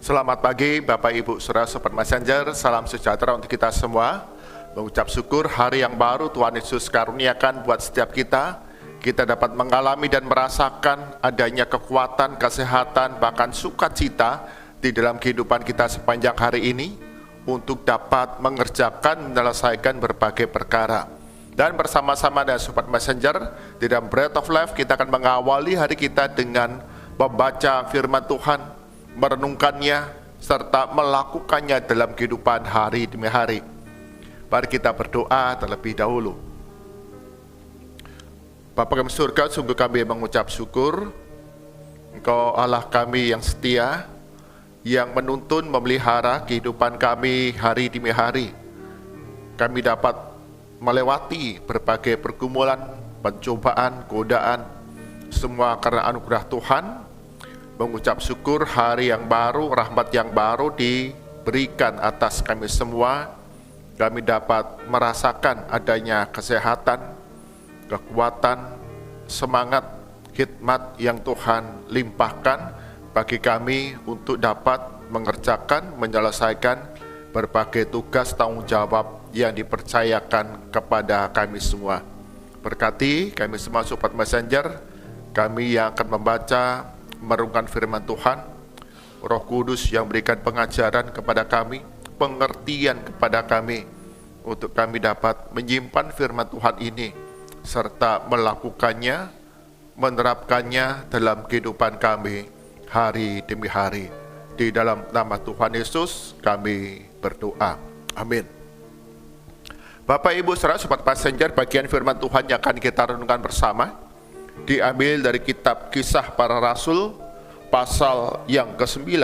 Selamat pagi Bapak Ibu Saudara Sobat Messenger, salam sejahtera untuk kita semua. Mengucap syukur hari yang baru Tuhan Yesus karuniakan buat setiap kita. Kita dapat mengalami dan merasakan adanya kekuatan, kesehatan, bahkan sukacita di dalam kehidupan kita sepanjang hari ini untuk dapat mengerjakan, menyelesaikan berbagai perkara. Dan bersama-sama dengan Sobat Messenger di dalam Bread of Life, kita akan mengawali hari kita dengan membaca firman Tuhan, merenungkannya, serta melakukannya dalam kehidupan hari demi hari. Mari kita berdoa terlebih dahulu. Bapa kami surga, sungguh kami mengucap syukur, Engkau Allah kami yang setia, yang menuntun memelihara kehidupan kami hari demi hari. Kami dapat melewati berbagai pergumulan, pencobaan, godaan, semua karena anugerah Tuhan. Mengucap syukur hari yang baru, rahmat yang baru diberikan atas kami semua. Kami dapat merasakan adanya kesehatan, kekuatan, semangat, khidmat yang Tuhan limpahkan bagi kami untuk dapat mengerjakan, menyelesaikan berbagai tugas tanggung jawab yang dipercayakan kepada kami semua. Berkati kami semua Sobat Messenger, kami yang akan membaca, merenungkan firman Tuhan. Roh Kudus yang berikan pengajaran kepada kami, pengertian kepada kami, untuk kami dapat menyimpan firman Tuhan ini serta melakukannya, menerapkannya dalam kehidupan kami hari demi hari. Di dalam nama Tuhan Yesus kami berdoa, amin. Bapak Ibu Saudara Sobat Messenger, bagian firman Tuhan yang akan kita renungkan bersama diambil dari kitab Kisah Para Rasul pasal yang ke-9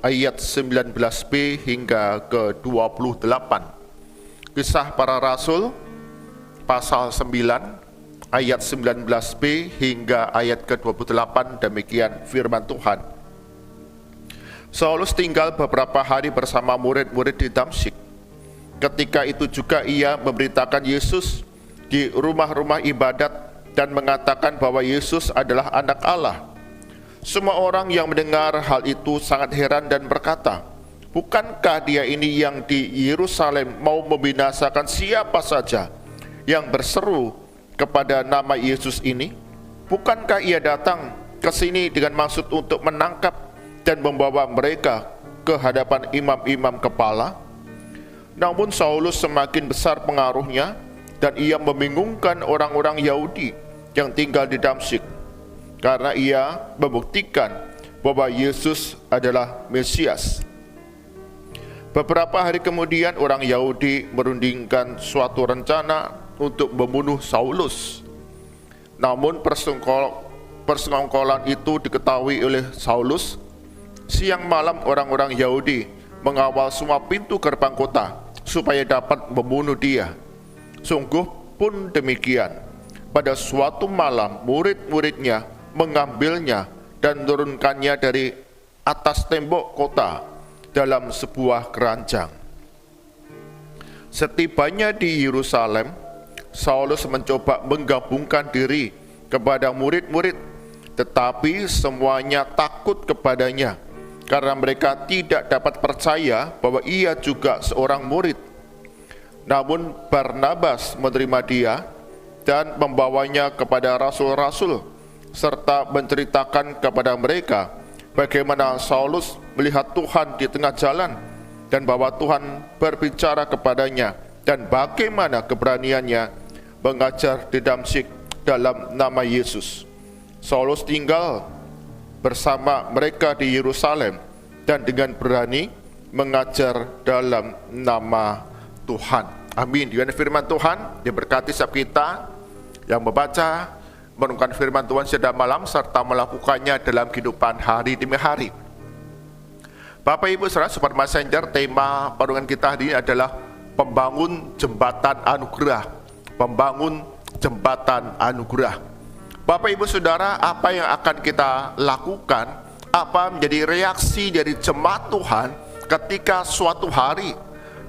ayat 19b hingga ke-28. Kisah Para Rasul pasal 9 ayat 19b hingga ayat ke-28, demikian firman Tuhan. Saulus tinggal beberapa hari bersama murid-murid di Damsyik. Ketika itu juga ia memberitakan Yesus di rumah-rumah ibadat dan mengatakan bahwa Yesus adalah anak Allah. Semua orang yang mendengar hal itu sangat heran dan berkata, bukankah dia ini yang di Yerusalem mau membinasakan siapa saja yang berseru kepada nama Yesus ini? Bukankah ia datang ke sini dengan maksud untuk menangkap dan membawa mereka ke hadapan imam-imam kepala? Namun Saulus semakin besar pengaruhnya dan ia membingungkan orang-orang Yahudi yang tinggal di Damsyik, karena ia membuktikan bahwa Yesus adalah Mesias. Beberapa hari kemudian orang Yahudi merundingkan suatu rencana untuk membunuh Saulus. Namun persekongkolan itu diketahui oleh Saulus. Siang malam orang-orang Yahudi mengawal semua pintu gerbang kota supaya dapat membunuh dia. Sungguh pun demikian. Pada suatu malam murid-muridnya mengambilnya dan menurunkannya dari atas tembok kota dalam sebuah keranjang. Setibanya di Yerusalem, Saulus mencoba menggabungkan diri kepada murid-murid, tetapi semuanya takut kepadanya karena mereka tidak dapat percaya bahwa ia juga seorang murid. Namun Barnabas menerima dia dan membawanya kepada rasul-rasul, serta menceritakan kepada mereka bagaimana Saulus melihat Tuhan di tengah jalan, dan bahwa Tuhan berbicara kepadanya, dan bagaimana keberaniannya mengajar di Damsyik dalam nama Yesus. Saulus tinggal bersama mereka di Yerusalem, dan dengan berani mengajar dalam nama Tuhan. Amin. Dengan firman Tuhan diberkati setiap kita yang membaca, merenungkan firman Tuhan sedang malam, serta melakukannya dalam kehidupan hari demi hari. Bapak Ibu Saudara Sobat Messenger, tema perenungan kita hari ini adalah membangun jembatan anugerah. Membangun jembatan anugerah. Bapak Ibu Saudara, apa yang akan kita lakukan? Apa menjadi reaksi dari jemaat Tuhan ketika suatu hari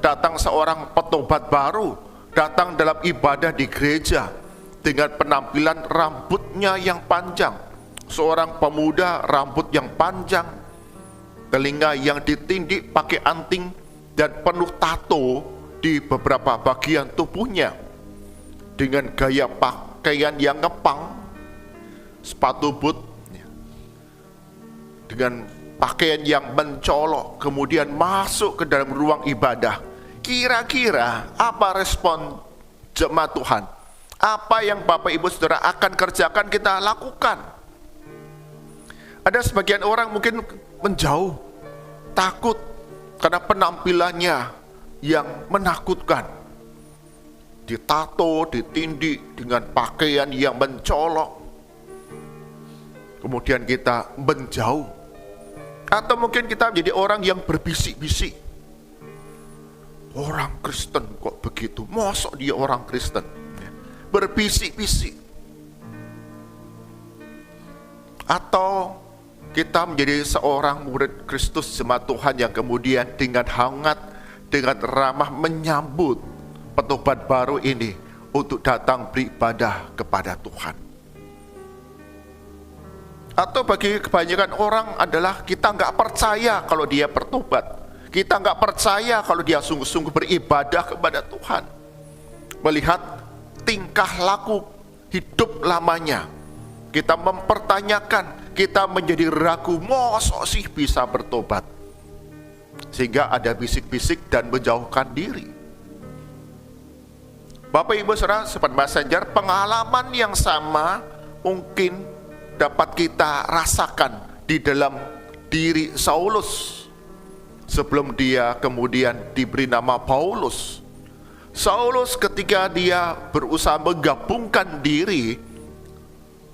datang seorang petobat baru, datang dalam ibadah di gereja dengan penampilan rambutnya yang panjang, seorang pemuda rambut yang panjang, telinga yang ditindik pakai anting dan penuh tato di beberapa bagian tubuhnya, dengan gaya pakaian yang ngepang, sepatu boot, dengan pakaian yang mencolok, kemudian masuk ke dalam ruang ibadah. Kira-kira apa respon jemaat Tuhan? Apa yang Bapak Ibu Saudara akan kerjakan, kita lakukan? Ada sebagian orang mungkin menjauh, takut karena penampilannya yang menakutkan. Ditato, ditindik dengan pakaian yang mencolok. Kemudian kita menjauh. Atau mungkin kita menjadi orang yang berbisik-bisik. Orang Kristen kok begitu? Mosok dia orang Kristen? Berbisik-bisik. Atau kita menjadi seorang murid Kristus, jemaat Tuhan yang kemudian dengan hangat, dengan ramah menyambut petobat baru ini untuk datang beribadah kepada Tuhan. Atau bagi kebanyakan orang adalah kita nggak percaya kalau dia bertobat. Kita nggak percaya kalau dia sungguh-sungguh beribadah kepada Tuhan. Melihat tingkah laku hidup lamanya, kita mempertanyakan, kita menjadi ragu, mosok sih bisa bertobat? Sehingga ada bisik-bisik dan menjauhkan diri. Bapak Ibu Saudara, Sobat Messenger, pengalaman yang sama mungkin dapat kita rasakan di dalam diri Saulus sebelum dia kemudian diberi nama Paulus. Saulus ketika dia berusaha menggabungkan diri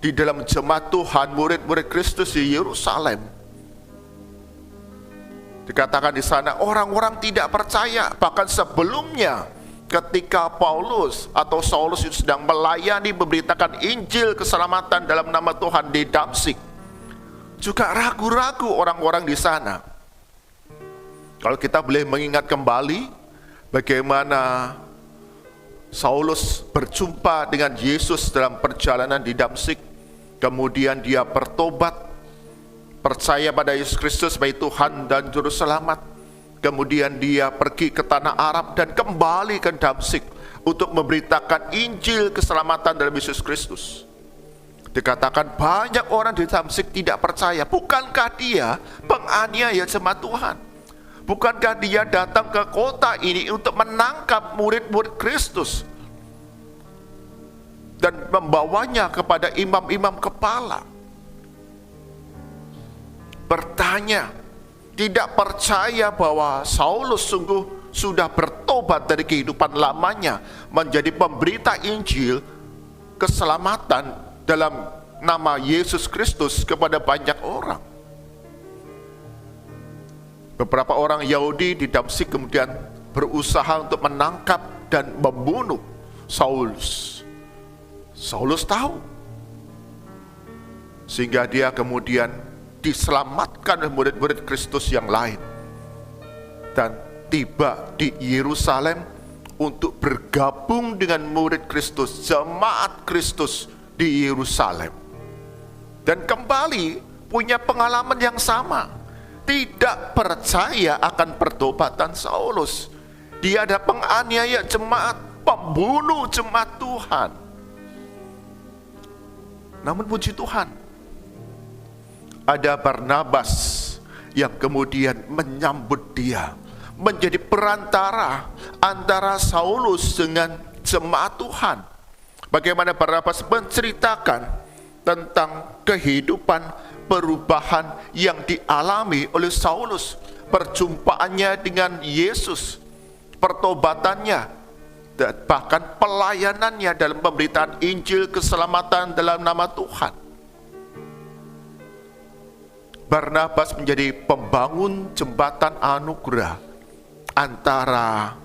di dalam jemaat Tuhan, murid-murid Kristus di Yerusalem, dikatakan di sana orang-orang tidak percaya. Bahkan sebelumnya ketika Paulus atau Saulus itu sedang melayani memberitakan Injil keselamatan dalam nama Tuhan di Damsyik, juga ragu-ragu orang-orang di sana. Kalau kita boleh mengingat kembali bagaimana Saulus berjumpa dengan Yesus dalam perjalanan di Damsyik, kemudian dia bertobat, percaya pada Yesus Kristus sebagai Tuhan dan Juru Selamat. Kemudian dia pergi ke tanah Arab dan kembali ke Damsyik untuk memberitakan Injil keselamatan dalam Yesus Kristus. Dikatakan banyak orang di Damsyik tidak percaya. Bukankah dia penganiaya jemaat Tuhan? Bukankah dia datang ke kota ini untuk menangkap murid-murid Kristus dan membawanya kepada imam-imam kepala? Bertanya, tidak percaya bahwa Saulus sungguh sudah bertobat dari kehidupan lamanya menjadi pemberita Injil keselamatan dalam nama Yesus Kristus kepada banyak orang. Beberapa orang Yahudi di Damsyik kemudian berusaha untuk menangkap dan membunuh Saulus. Saulus tahu, sehingga dia kemudian diselamatkan oleh murid-murid Kristus yang lain dan tiba di Yerusalem untuk bergabung dengan murid Kristus, jemaat Kristus di Yerusalem, dan kembali punya pengalaman yang sama. Tidak percaya akan pertobatan Saulus. Dia ada penganiaya jemaat, pembunuh jemaat Tuhan. Namun puji Tuhan, ada Barnabas yang kemudian menyambut dia, menjadi perantara antara Saulus dengan jemaat Tuhan. Bagaimana Barnabas menceritakan tentang kehidupan perubahan yang dialami oleh Saulus, perjumpaannya dengan Yesus, pertobatannya, dan bahkan pelayanannya dalam pemberitaan Injil keselamatan dalam nama Tuhan. Barnabas menjadi pembangun jembatan anugerah antara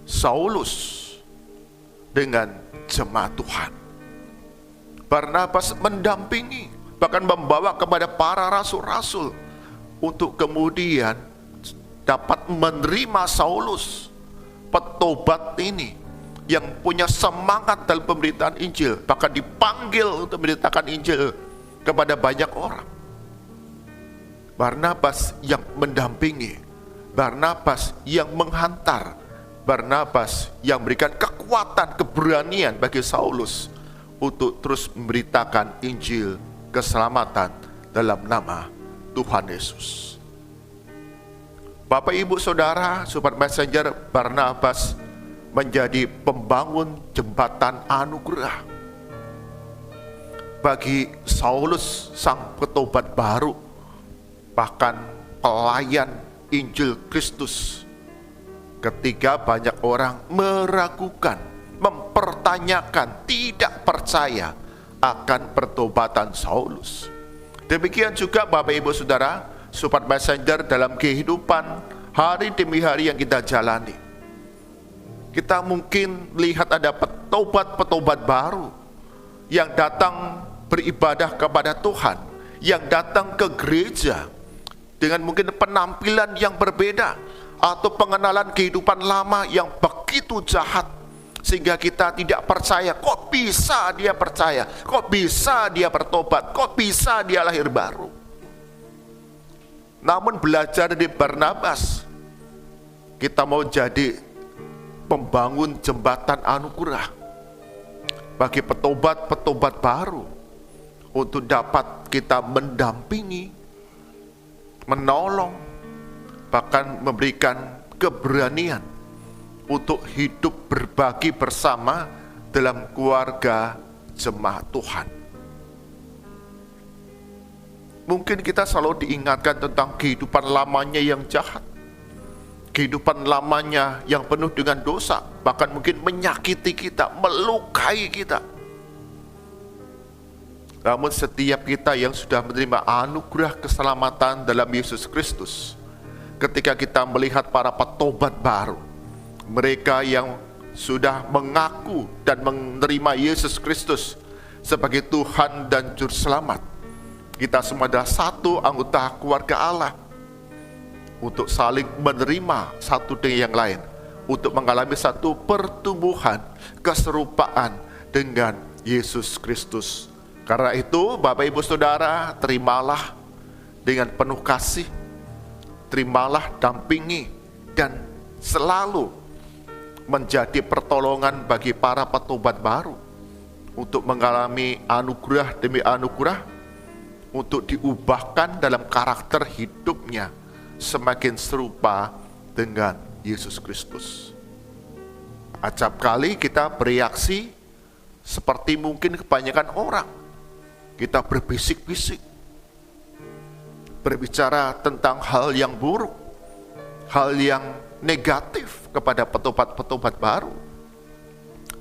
Saulus dengan jemaat Tuhan. Barnabas mendampingi, bahkan membawa kepada para rasul-rasul untuk kemudian dapat menerima Saulus, petobat ini yang punya semangat dalam pemberitaan Injil, bahkan dipanggil untuk memberitakan Injil kepada banyak orang. Barnabas yang mendampingi, Barnabas yang menghantar, Barnabas yang memberikan kekuatan, keberanian bagi Saulus untuk terus memberitakan Injil keselamatan dalam nama Tuhan Yesus. Bapak, Ibu, Saudara, Sobat Messenger, Barnabas menjadi pembangun jembatan anugerah bagi Saulus, sang petobat baru, bahkan pelayan Injil Kristus. Ketika banyak orang meragukan, mempertanyakan, tidak percaya akan pertobatan Saulus. Demikian juga Bapak, Ibu, Saudara, Sobat Messenger, dalam kehidupan hari demi hari yang kita jalani. Kita mungkin melihat ada petobat-petobat baru yang datang beribadah kepada Tuhan, yang datang ke gereja dengan mungkin penampilan yang berbeda atau pengenalan kehidupan lama yang begitu jahat sehingga kita tidak percaya. Kok bisa dia percaya? Kok bisa dia bertobat? Kok bisa dia lahir baru? Namun belajar dari Barnabas, kita mau jadi pembangun jembatan anugerah bagi petobat-petobat baru untuk dapat kita mendampingi, menolong, bahkan memberikan keberanian untuk hidup berbagi bersama dalam keluarga jemaat Tuhan. Mungkin kita selalu diingatkan tentang kehidupan lamanya yang jahat, kehidupan lamanya yang penuh dengan dosa, bahkan mungkin menyakiti kita, melukai kita. Namun setiap kita yang sudah menerima anugerah keselamatan dalam Yesus Kristus, ketika kita melihat para petobat baru, mereka yang sudah mengaku dan menerima Yesus Kristus sebagai Tuhan dan Juru Selamat, kita semua adalah satu anggota keluarga Allah, untuk saling menerima satu dengan yang lain, untuk mengalami satu pertumbuhan, keserupaan dengan Yesus Kristus. Karena itu Bapak, Ibu, Saudara, terimalah dengan penuh kasih, terimalah, dampingi, dan selalu menjadi pertolongan bagi para petobat baru untuk mengalami anugerah demi anugerah, untuk diubahkan dalam karakter hidupnya semakin serupa dengan Yesus Kristus. Acap kali kita bereaksi seperti mungkin kebanyakan orang. Kita berbisik-bisik, berbicara tentang hal yang buruk, hal yang negatif kepada petobat-petobat baru.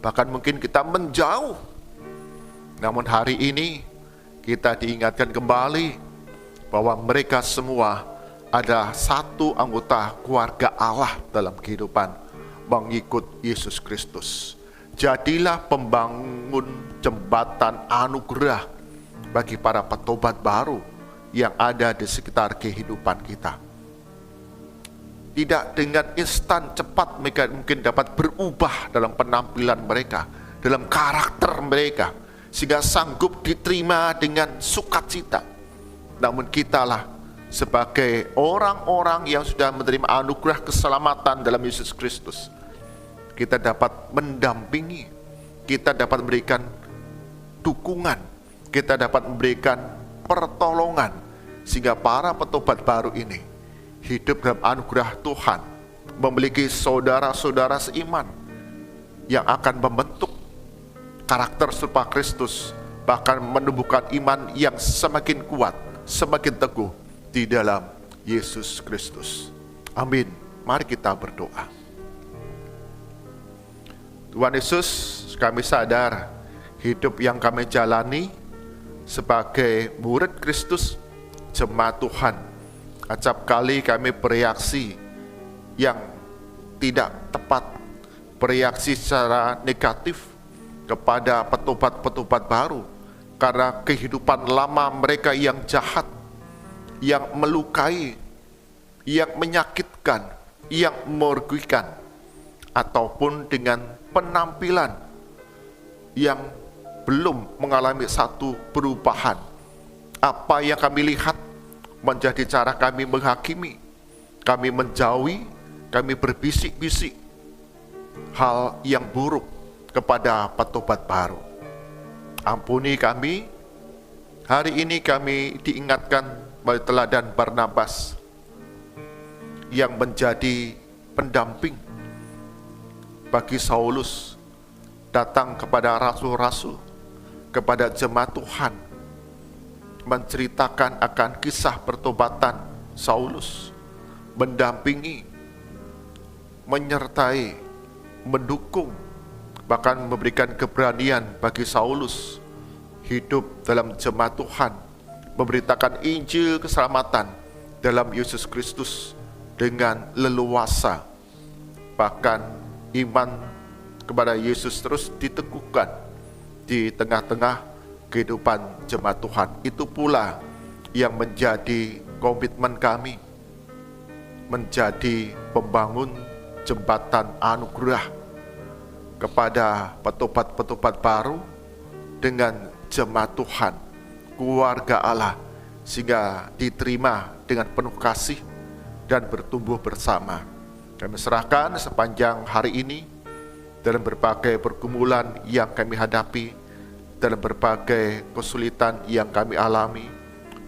Bahkan mungkin kita menjauh. Namun hari ini kita diingatkan kembali bahwa mereka semua adalah satu anggota keluarga Allah dalam kehidupan mengikut Yesus Kristus. Jadilah pembangun jembatan anugerah bagi para petobat baru yang ada di sekitar kehidupan kita. Tidak dengan instan cepat mereka mungkin dapat berubah dalam penampilan mereka, dalam karakter mereka, sehingga sanggup diterima dengan sukacita. Namun kitalah sebagai orang-orang yang sudah menerima anugerah keselamatan dalam Yesus Kristus, kita dapat mendampingi, kita dapat memberikan dukungan, kita dapat memberikan pertolongan, sehingga para petobat baru ini hidup dalam anugerah Tuhan, memiliki saudara-saudara seiman yang akan membentuk karakter serupa Kristus, bahkan menumbuhkan iman yang semakin kuat, semakin teguh di dalam Yesus Kristus. Amin. Mari kita berdoa. Tuhan Yesus, kami sadar hidup yang kami jalani sebagai murid Kristus, jemaat Tuhan, acap kali kami bereaksi yang tidak tepat, bereaksi secara negatif kepada petobat-petobat baru, karena kehidupan lama mereka yang jahat, yang melukai, yang menyakitkan, yang merugikan, ataupun dengan penampilan yang belum mengalami satu perubahan. Apa yang kami lihat, menjadi cara kami menghakimi, kami menjauhi, kami berbisik-bisik hal yang buruk kepada petobat baru. Ampuni kami. Hari ini kami diingatkan melalui teladan Barnabas yang menjadi pendamping bagi Saulus, datang kepada rasul-rasul, kepada jemaat Tuhan, menceritakan akan kisah pertobatan Saulus, mendampingi, menyertai, mendukung, bahkan memberikan keberanian bagi Saulus hidup dalam jemaat Tuhan, memberitakan Injil keselamatan dalam Yesus Kristus dengan leluasa. Bahkan iman kepada Yesus terus diteguhkan di tengah-tengah kehidupan jemaat Tuhan. Itu pula yang menjadi komitmen kami, menjadi pembangun jembatan anugerah kepada petobat-petobat baru dengan jemaat Tuhan, keluarga Allah, sehingga diterima dengan penuh kasih dan bertumbuh bersama. Kami serahkan sepanjang hari ini dalam berbagai pergumulan yang kami hadapi, dalam berbagai kesulitan yang kami alami.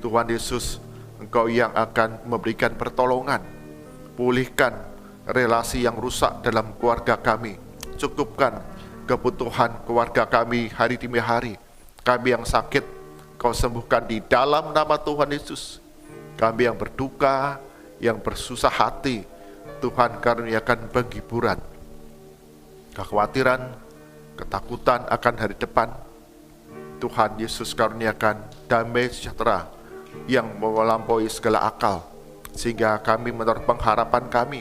Tuhan Yesus, Engkau yang akan memberikan pertolongan, pulihkan relasi yang rusak dalam keluarga kami, cukupkan kebutuhan keluarga kami hari demi hari. Kami yang sakit, Kau sembuhkan di dalam nama Tuhan Yesus. Kami yang berduka, yang bersusah hati, Tuhan karuniakan penghiburan. Kekhawatiran, ketakutan akan hari depan, Tuhan Yesus karuniakan damai sejahtera yang melampaui segala akal, sehingga kami menaruh pengharapan kami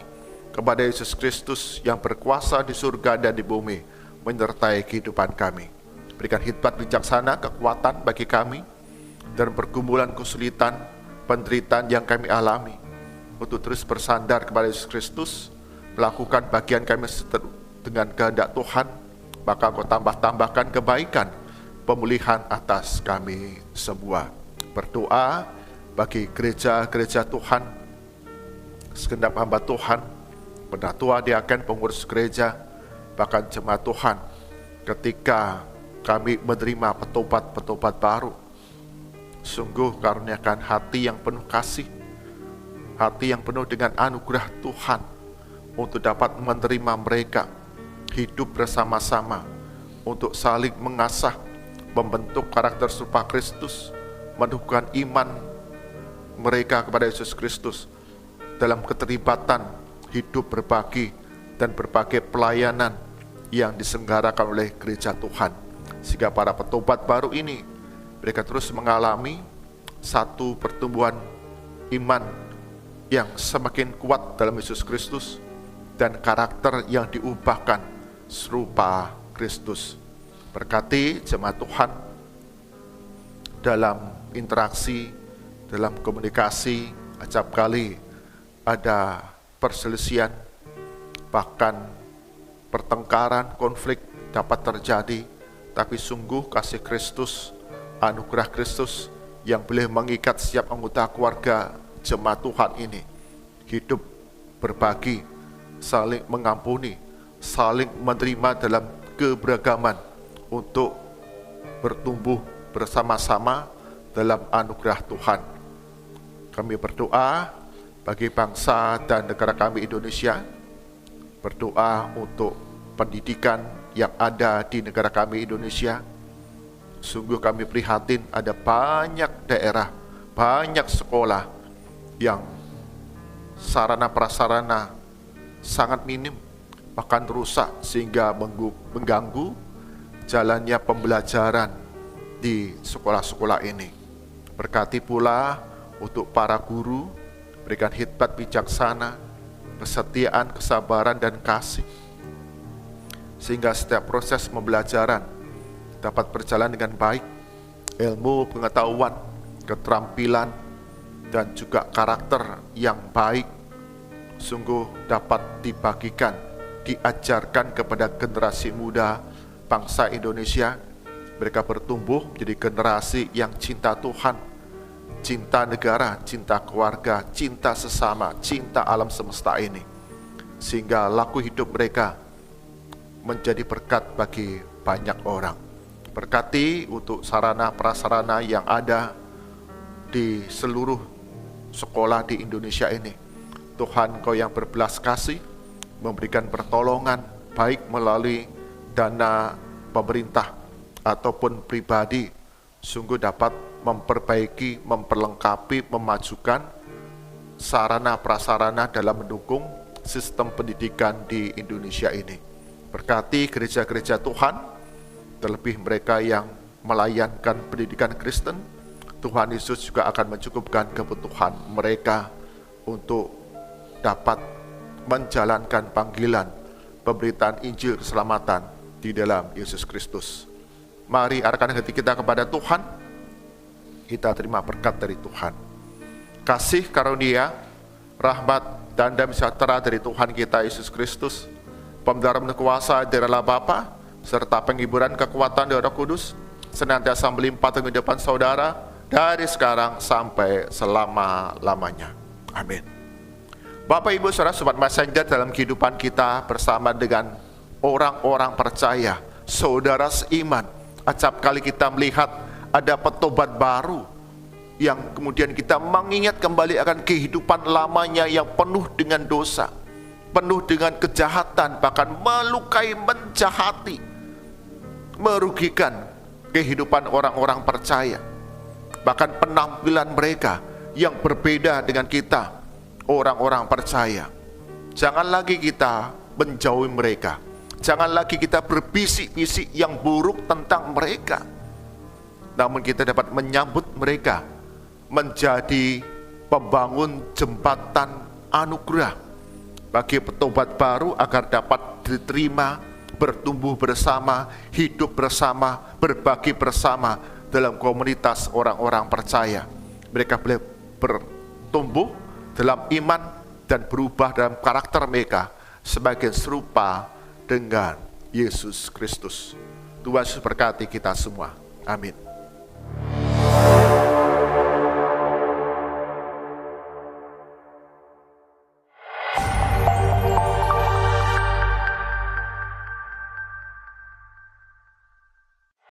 kepada Yesus Kristus yang berkuasa di surga dan di bumi, menyertai kehidupan kami. Berikan hikmat bijaksana, kekuatan bagi kami dan pergumulan kesulitan, penderitaan yang kami alami, untuk terus bersandar kepada Yesus Kristus, melakukan bagian kami dengan kehendak Tuhan, maka Kau tambahkan kebaikan, pemulihan atas kami semua. Berdoa bagi gereja-gereja Tuhan, segenap hamba Tuhan, penatua, diaken, pengurus gereja, bahkan jemaat Tuhan, ketika kami menerima petobat-petobat baru, sungguh karuniakan hati yang penuh kasih, hati yang penuh dengan anugerah Tuhan, untuk dapat menerima mereka, hidup bersama-sama, untuk saling mengasah, membentuk karakter serupa Kristus, menumbuhkan iman mereka kepada Yesus Kristus, dalam keterlibatan hidup berbagi dan berbagai pelayanan yang diselenggarakan oleh gereja Tuhan. Sehingga para petobat baru ini, mereka terus mengalami satu pertumbuhan iman yang semakin kuat dalam Yesus Kristus, dan karakter yang diubahkan serupa Kristus. Berkati jemaat Tuhan dalam interaksi, dalam komunikasi, acap kali ada perselisihan, bahkan pertengkaran, konflik dapat terjadi, tapi sungguh kasih Kristus, anugerah Kristus yang boleh mengikat setiap anggota keluarga jemaat Tuhan ini, hidup berbagi, saling mengampuni, saling menerima dalam keberagaman, untuk bertumbuh bersama-sama dalam anugerah Tuhan. Kami berdoa bagi bangsa dan negara kami Indonesia, berdoa untuk pendidikan yang ada di negara kami Indonesia. Sungguh kami prihatin, ada banyak daerah, banyak sekolah yang sarana prasarana sangat minim, bahkan rusak, sehingga mengganggu jalannya pembelajaran di sekolah-sekolah ini. Berkati pula untuk para guru, berikan hikmat bijaksana, kesetiaan, kesabaran, dan kasih, sehingga setiap proses pembelajaran dapat berjalan dengan baik. Ilmu, pengetahuan, keterampilan, dan juga karakter yang baik sungguh dapat dibagikan, diajarkan kepada generasi muda bangsa Indonesia. Mereka bertumbuh menjadi generasi yang cinta Tuhan, cinta negara, cinta keluarga, cinta sesama, cinta alam semesta ini. Sehingga laku hidup mereka menjadi berkat bagi banyak orang. Berkati untuk sarana prasarana yang ada di seluruh sekolah di Indonesia ini. Tuhan, Kau yang berbelas kasih, memberikan pertolongan baik melalui dana pemerintah ataupun pribadi, sungguh dapat memperbaiki, memperlengkapi, memajukan sarana prasarana dalam mendukung sistem pendidikan di Indonesia ini. Berkati gereja-gereja Tuhan, terlebih mereka yang melayankan pendidikan Kristen. Tuhan Yesus juga akan mencukupkan kebutuhan mereka untuk dapat menjalankan panggilan pemberitaan Injil keselamatan di dalam Yesus Kristus. Mari arahkan hati kita kepada Tuhan. Kita terima berkat dari Tuhan. Kasih karunia, rahmat, dan damai sejahtera dari Tuhan kita Yesus Kristus, pemeliharaan kuasa dari Allah Bapa, serta penghiburan kekuatan dari Roh Kudus, senantiasa melimpah dalam kehidupan saudara, dari sekarang sampai selama-lamanya. Amin. Bapak, Ibu, Saudara, Sobat Messenger, dalam kehidupan kita bersama dengan orang-orang percaya, saudara seiman, acap kali kita melihat ada petobat baru yang kemudian kita mengingat kembali akan kehidupan lamanya yang penuh dengan dosa, penuh dengan kejahatan, bahkan melukai, menjahati, merugikan kehidupan orang-orang percaya. Bahkan penampilan mereka yang berbeda dengan kita, orang-orang percaya. Jangan lagi kita menjauhi mereka. Jangan lagi kita berbisik-bisik yang buruk tentang mereka. Namun kita dapat menyambut mereka menjadi pembangun jembatan anugerah bagi petobat baru agar dapat diterima, bertumbuh bersama, hidup bersama, berbagi bersama dalam komunitas orang-orang percaya. Mereka boleh bertumbuh dalam iman dan berubah dalam karakter mereka semakin serupa dengan Yesus Kristus. Tuhan Yesus berkati kita semua. Amin.